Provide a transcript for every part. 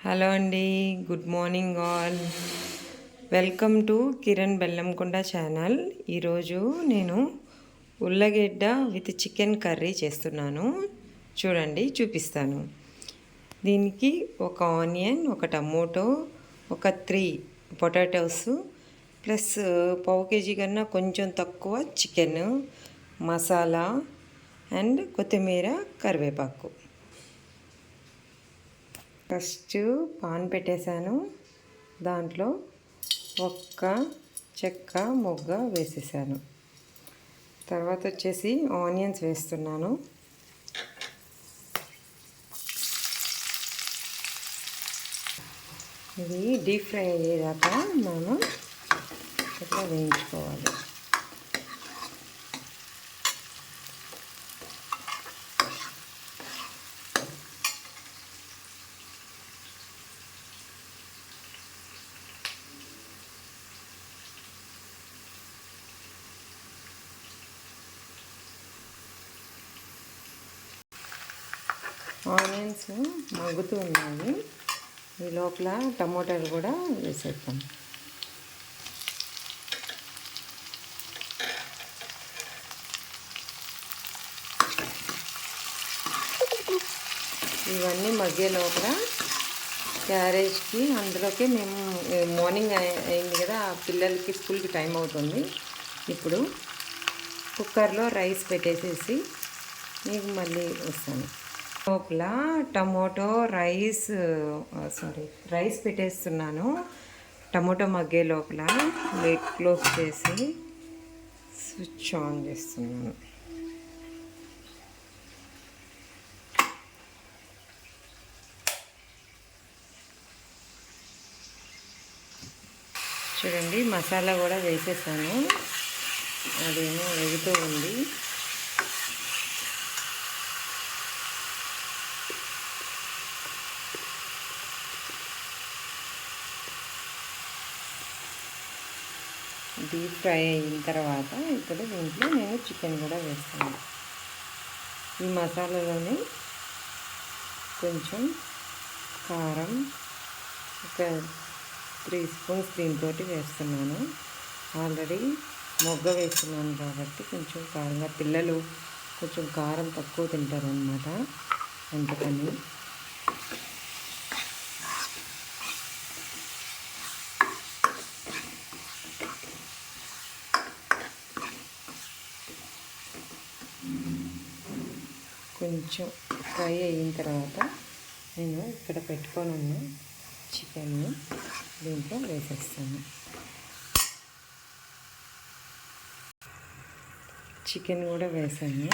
Hello అండి, good morning all. Welcome to Kiran Bellamkonda channel. ఈరోజు నేను ఉల్లగడ్డ విత్ చికెన్ కర్రీ చేస్తున్నాను. చూడండి, చూపిస్తాను. దీనికి ఒక ఆనియన్, ఒక టమోటో, ఒక 3 పొటాటోస్, ప్లస్ పావు కేజీ కన్నా కొంచెం తక్కువ చికెన్ మసాలా అండ్ కొత్తిమీర, కరివేపాకు. ఫస్ట్ పాన్ పెట్టేశాను. దాంట్లో ఒక్క చెక్క మొగ్గ వేసేసాను. తర్వాత వచ్చేసి ఆనియన్స్ వేస్తున్నాను. ఇది డీప్ ఫ్రై అయ్యేదాకా మనం ఇట్లా వేయించుకోవాలి. ఆనియన్స్ మగ్గుతూ ఉన్నాయి. ఈ లోపల టమోటాలు కూడా వేసేద్దాం. ఇవన్నీ మగ్గే లోపల క్యారేజ్కి అందులోకి మేము మార్నింగ్ అయింది కదా, పిల్లలకి స్కూల్కి టైం అవుతుంది. ఇప్పుడు కుక్కర్లో రైస్ పెట్టేసేసి మీకు మళ్ళీ వస్తాను. లోపల టమోటో రైస్ పెట్టేస్తున్నాను. టమోటో మగ్గే లోపల లిడ్ క్లోజ్ చేసి స్విచ్ ఆన్ చేస్తున్నాను. చూడండి, మసాలా కూడా వేసేసాను. అదేమో ఎగుతూ ఉంది. డీప్ ఫ్రై అయిన తర్వాత ఇప్పుడు దీంట్లో నేను చికెన్ కూడా వేస్తాను. ఈ మసాలాలోనే కొంచెం కారం, ఒక 3 స్పూన్స్ దీంతో వేస్తున్నాను. ఆల్రెడీ మొగ్గ వేస్తున్నాను కాబట్టి కొంచెం కారంగా, పిల్లలు కొంచెం కారం తక్కువ తింటారనమాట, అందుకని. కొంచెం ఫ్రై అయిన తర్వాత నేను ఇక్కడ పెట్టుకొని ఉన్న చికెన్ని దీంట్లో వేసేస్తాను. చికెన్ కూడా వేసాను.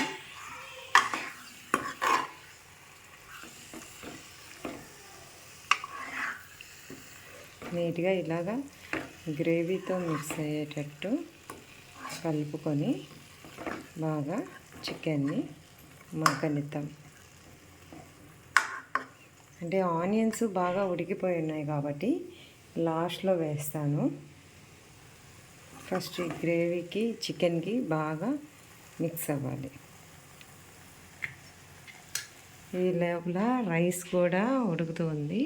నీట్గా ఇలాగా గ్రేవీతో మిక్స్ అయ్యేటట్టు కలుపుకొని బాగా చికెన్ని మగ్గనిద్దాం. అంటే ఆనియన్స్ బాగా ఉడికిపోయి ఉన్నాయి కాబట్టి లాస్ట్లో వేస్తాను. ఫస్ట్ ఈ గ్రేవీకి, చికెన్కి బాగా మిక్స్ అవ్వాలి. ఈ లోపల రైస్ కూడా ఉడుకుతుంది.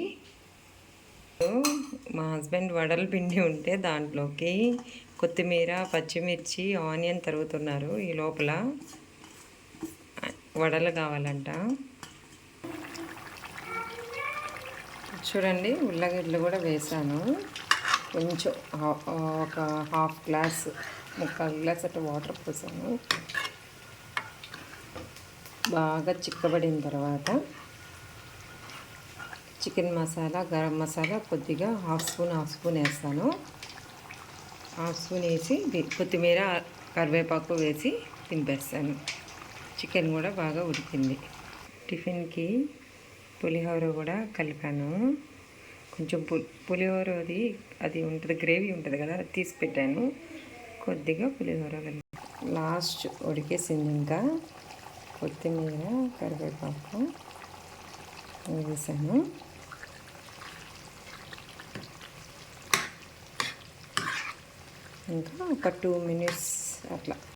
మా హస్బెండ్ వడల పిండి ఉంటే దాంట్లోకి కొత్తిమీర, పచ్చిమిర్చి, ఆనియన్ తరుగుతున్నారు. ఈ లోపల వడలు కావాలంట. చూడండి, ఉల్లగడ్డలు కూడా వేసాను. కొంచెం ఒక హాఫ్ గ్లాస్, 3/4 గ్లాస్ అట్లా వాటర్ పోసాను. బాగా చిక్కబడిన తర్వాత చికెన్ మసాలా, గరం మసాలా కొద్దిగా హాఫ్ స్పూన్ వేస్తాను. హాఫ్ స్పూన్ వేసి కొత్తిమీర, కరివేపాకు వేసి తింపేస్తాను. చికెన్ కూడా బాగా ఉడికింది. టిఫిన్కి పులిహోర కూడా కలిపాను. కొంచెం పులిహోర అది ఉంటుంది, గ్రేవీ ఉంటుంది కదా, అది తీసి పెట్టాను. కొద్దిగా పులిహోర కలిపి లాస్ట్ ఉడికేసింది. ఇంకా కొత్తిమీర, కరివేపాకు వేసాను. ఇంకా ఒక 2 minutes అట్లా